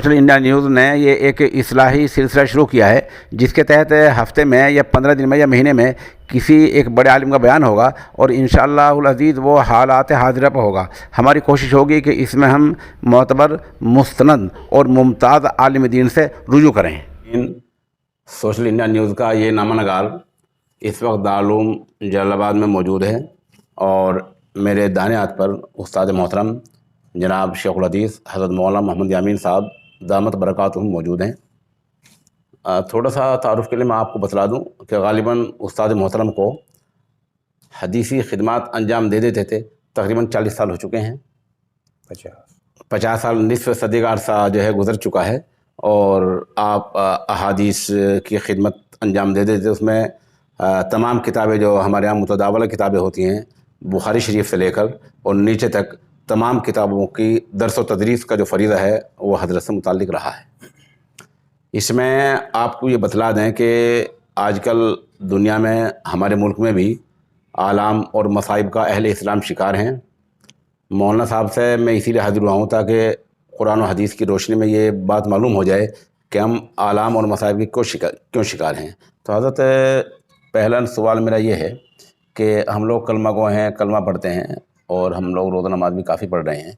Social India news نے یہ ایک اصلاحی سلسلہ شروع کیا ہے جس کے تحت ہفتے میں یا 15 دن میں یا مہینے میں کسی ایک بڑے عالم کا بیان ہوگا اور انشاءاللہ العزیز وہ حالات حاضرہ پہ ہوگا۔ ہماری کوشش ہوگی کہ اس میں ہم معتبر، مستند اور ممتاز عالم دین سے رجوع کریں۔ سوشل انڈیا نیوز کا یہ نامہ نگار اس وقت دارالعلوم جلال آباد میں موجود ہے اور میرے دائیں ہاتھ پر استاد محترم جناب شیخ الحدیث حضرت مولانا محمد یامین صاحب دامت برکاتہم موجود ہیں۔ تھوڑا سا تعارف کے لیے میں آپ کو بتلا دوں کہ غالباً استاد محترم کو حدیثی خدمات انجام دے دیتے تھے تقریباً 40 سال ہو چکے ہیں۔ 50 سال، نصف صدی کا عرصہ جو ہے گزر چکا ہے اور آپ احادیث کی خدمت انجام دے دیتے تھے۔ اس میں تمام کتابیں جو ہمارے یہاں متداولہ کتابیں ہوتی ہیں بخاری شریف سے لے کر اور نیچے تک تمام کتابوں کی درس و تدریس کا جو فریضہ ہے وہ حضرت سے متعلق رہا ہے۔ اس میں آپ کو یہ بتلا دیں کہ آج کل دنیا میں ہمارے ملک میں بھی آلام اور مصائب کا اہل اسلام شکار ہیں۔ مولانا صاحب سے میں اسی لیے حاضر ہوا ہوں تاکہ قرآن و حدیث کی روشنی میں یہ بات معلوم ہو جائے کہ ہم آلام اور مصائب کی کیوں شکار ہیں۔ تو حضرت پہلا سوال میرا یہ ہے کہ ہم لوگ کلمہ گو ہیں، کلمہ پڑھتے ہیں اور ہم لوگ روزہ نماز بھی کافی پڑھ رہے ہیں،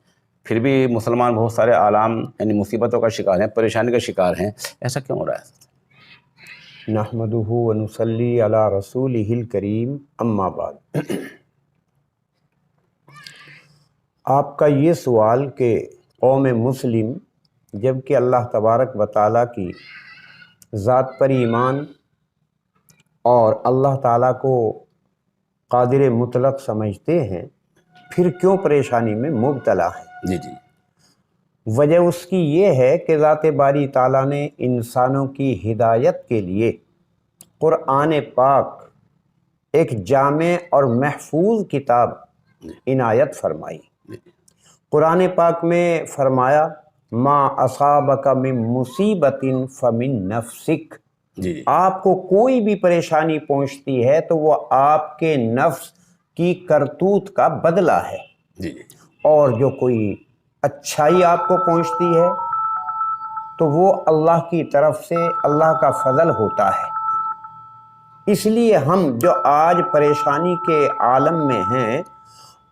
پھر بھی مسلمان بہت سارے آلام یعنی مصیبتوں کا شکار ہیں، پریشانی کا شکار ہیں، ایسا کیوں ہو رہا ہے؟ نحمدہ ونصلی علی رسولہ الکریم، اما بعد۔ آپ کا یہ سوال کہ قوم مسلم جبکہ اللہ تبارک و تعالیٰ کی ذات پر ایمان اور اللہ تعالیٰ کو قادر مطلق سمجھتے ہیں، پھر کیوں پریشانی میں مبتلا ہیں؟ جی وجہ اس کی یہ ہے کہ ذات باری تعالیٰ نے انسانوں کی ہدایت کے لیے قرآن پاک ایک جامع اور محفوظ کتاب عنایت فرمائی۔ قرآن پاک میں فرمایا ما اصابک من مصیبت فمن نفسک، آپ کو کوئی بھی پریشانی پہنچتی ہے تو وہ آپ کے نفس کی کرتوت کا بدلہ ہے، اور جو کوئی اچھائی آپ کو پہنچتی ہے تو وہ اللہ کی طرف سے اللہ کا فضل ہوتا ہے۔ اس لیے ہم جو آج پریشانی کے عالم میں ہیں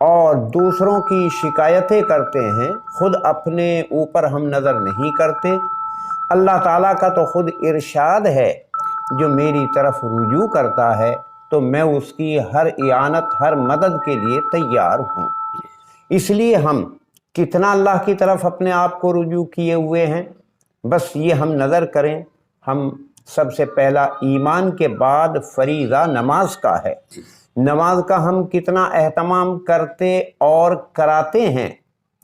اور دوسروں کی شکایتیں کرتے ہیں، خود اپنے اوپر ہم نظر نہیں کرتے۔ اللہ تعالیٰ کا تو خود ارشاد ہے جو میری طرف رجوع کرتا ہے تو میں اس کی ہر اعانت، ہر مدد کے لیے تیار ہوں۔ اس لیے ہم کتنا اللہ کی طرف اپنے آپ کو رجوع کیے ہوئے ہیں، بس یہ ہم نظر کریں۔ ہم سب سے پہلا ایمان کے بعد فریضہ نماز کا ہے۔ نماز کا ہم کتنا اہتمام کرتے اور کراتے ہیں،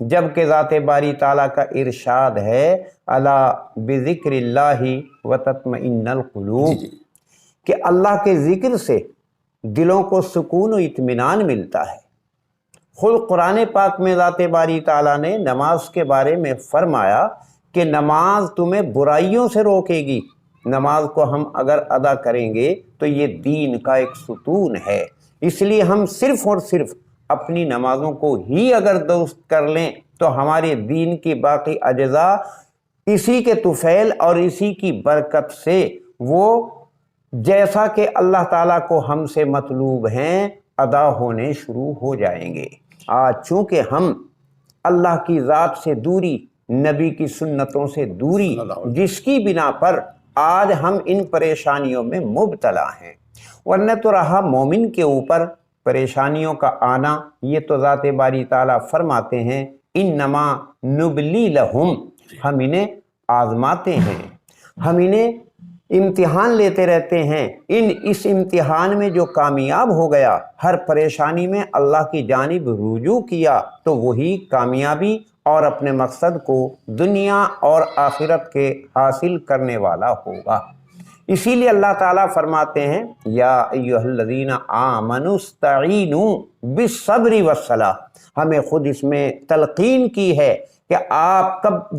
جبکہ ذات باری تعالیٰ کا ارشاد ہے الا بذکر اللہ وتطمئن القلوب، کہ اللہ کے ذکر سے دلوں کو سکون و اطمینان ملتا ہے۔ خود قرآن پاک میں ذات باری تعالیٰ نے نماز کے بارے میں فرمایا کہ نماز تمہیں برائیوں سے روکے گی۔ نماز کو ہم اگر ادا کریں گے تو یہ دین کا ایک ستون ہے۔ اس لیے ہم صرف اور صرف اپنی نمازوں کو ہی اگر درست کر لیں تو ہمارے دین کی باقی اجزاء اسی کے طفیل اور اسی کی برکت سے وہ جیسا کہ اللہ تعالیٰ کو ہم سے مطلوب ہیں ادا ہونے شروع ہو جائیں گے۔ آج چونکہ ہم اللہ کی ذات سے دوری، نبی کی سنتوں سے دوری، جس کی بنا پر آج ہم ان پریشانیوں میں مبتلا ہیں، ورنہ تو رہا مومن کے اوپر پریشانیوں کا آنا، یہ تو ذات باری تعالیٰ فرماتے ہیں انما نبلی لہم، ہم انہیں آزماتے ہیں، ہم انہیں امتحان لیتے رہتے ہیں۔ اس امتحان میں جو کامیاب ہو گیا، ہر پریشانی میں اللہ کی جانب رجوع کیا تو وہی کامیابی اور اپنے مقصد کو دنیا اور آخرت کے حاصل کرنے والا ہوگا۔ اسی لیے اللہ تعالیٰ فرماتے ہیں یا ایھا الذین آمنوا استعینوا بالصبر والصلاۃ، ہمیں خود اس میں تلقین کی ہے کہ آپ کب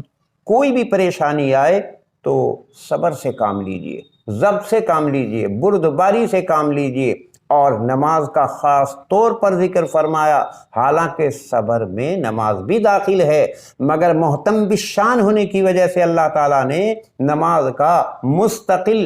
کوئی بھی پریشانی آئے تو صبر سے کام لیجئے، ضبط سے کام لیجئے، بردباری سے کام لیجئے اور نماز کا خاص طور پر ذکر فرمایا، حالانکہ صبر میں نماز بھی داخل ہے، مگر محتم بالشان ہونے کی وجہ سے اللہ تعالیٰ نے نماز کا مستقل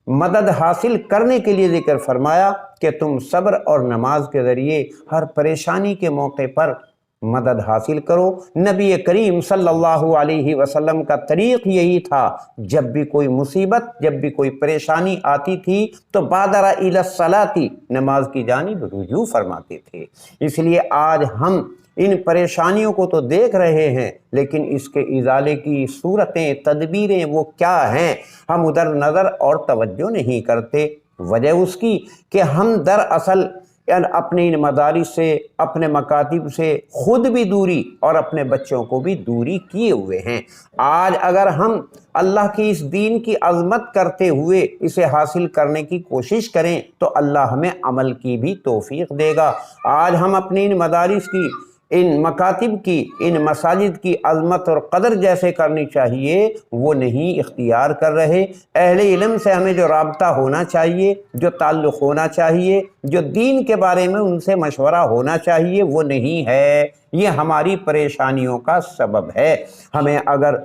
مدد حاصل کرنے کے لیے ذکر فرمایا کہ تم صبر اور نماز کے ذریعے ہر پریشانی کے موقع پر مدد حاصل کرو۔ نبی کریم صلی اللہ علیہ وسلم کا طریق یہی تھا، جب بھی کوئی مصیبت، جب بھی کوئی پریشانی آتی تھی تو بادر الی الصلاۃ، نماز کی جانب رجوع فرماتے تھے۔ اس لیے آج ہم ان پریشانیوں کو تو دیکھ رہے ہیں، لیکن اس کے ازالے کی صورتیں، تدبیریں وہ کیا ہیں، ہم ادھر نظر اور توجہ نہیں کرتے۔ وجہ اس کی کہ ہم دراصل اپنے ان مدارس سے، اپنے مکاتب سے خود بھی دوری اور اپنے بچوں کو بھی دوری کیے ہوئے ہیں۔ آج اگر ہم اللہ کی اس دین کی عظمت کرتے ہوئے اسے حاصل کرنے کی کوشش کریں تو اللہ ہمیں عمل کی بھی توفیق دے گا۔ آج ہم اپنی ان مدارس کی، ان مکاتب کی، ان مساجد کی عظمت اور قدر جیسے کرنی چاہیے وہ نہیں اختیار کر رہے۔ اہل علم سے ہمیں جو رابطہ ہونا چاہیے، جو تعلق ہونا چاہیے، جو دین کے بارے میں ان سے مشورہ ہونا چاہیے وہ نہیں ہے۔ یہ ہماری پریشانیوں کا سبب ہے۔ ہمیں اگر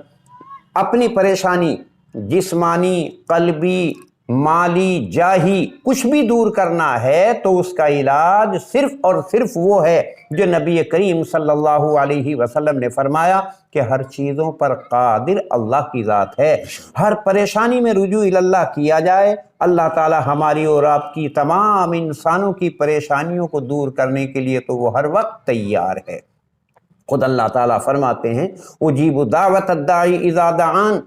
اپنی پریشانی جسمانی، قلبی، مالی، جاہی کچھ بھی دور کرنا ہے تو اس کا علاج صرف اور صرف وہ ہے جو نبی کریم صلی اللہ علیہ وسلم نے فرمایا کہ ہر چیزوں پر قادر اللہ کی ذات ہے۔ ہر پریشانی میں رجوع اللہ کیا جائے، اللہ تعالی ہماری اور آپ کی تمام انسانوں کی پریشانیوں کو دور کرنے کے لیے تو وہ ہر وقت تیار ہے۔ خود اللہ تعالیٰ فرماتے ہیں اجیب دعوت الداعی اذا دعان،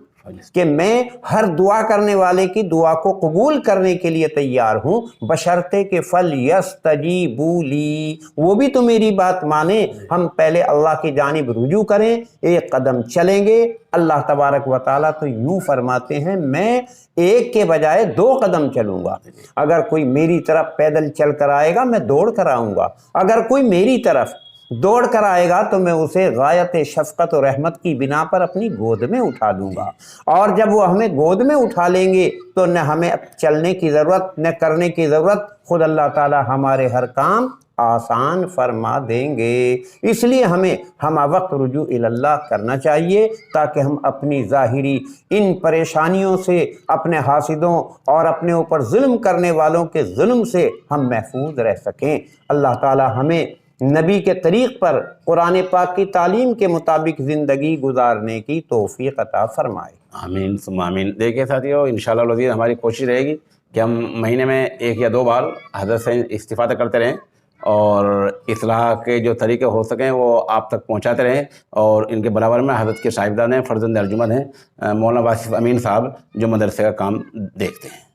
کہ میں ہر دعا کرنے والے کی دعا کو قبول کرنے کے لیے تیار ہوں، بشرطے کہ فَلْيَسْتَجِيبُوا لِي، وہ بھی تو میری بات مانیں۔ ہم پہلے اللہ کی جانب رجوع کریں، ایک قدم چلیں گے۔ اللہ تبارک و تعالیٰ تو یوں فرماتے ہیں میں ایک کے بجائے 2 قدم چلوں گا۔ اگر کوئی میری طرف پیدل چل کر آئے گا میں دوڑ کر آؤں گا، اگر کوئی میری طرف دوڑ کر آئے گا تو میں اسے غایت شفقت و رحمت کی بنا پر اپنی گود میں اٹھا لوں گا، اور جب وہ ہمیں گود میں اٹھا لیں گے تو نہ ہمیں چلنے کی ضرورت، نہ کرنے کی ضرورت، خود اللہ تعالی ہمارے ہر کام آسان فرما دیں گے۔ اس لیے ہمیں ہمہ وقت رجوع اللہ کرنا چاہیے تاکہ ہم اپنی ظاہری ان پریشانیوں سے، اپنے حاسدوں اور اپنے اوپر ظلم کرنے والوں کے ظلم سے ہم محفوظ رہ سکیں۔ اللہ تعالی ہمیں نبی کے طریق پر قرآن پاک کی تعلیم کے مطابق زندگی گزارنے کی توفیق عطا فرمائے۔ آمین ثم آمین۔ دیکھیے ساتھیو، انشاءاللہ العزیز ہماری کوشش رہے گی کہ ہم مہینے میں 1 یا 2 بار حضرت سے استفادہ کرتے رہیں اور اصلاح کے جو طریقے ہو سکیں وہ آپ تک پہنچاتے رہیں، اور ان کے برابر میں حضرت کے صاحبزادے ہیں، فرزند ارجمند ہیں مولانا واصف امین صاحب جو مدرسے کا کام دیکھتے ہیں۔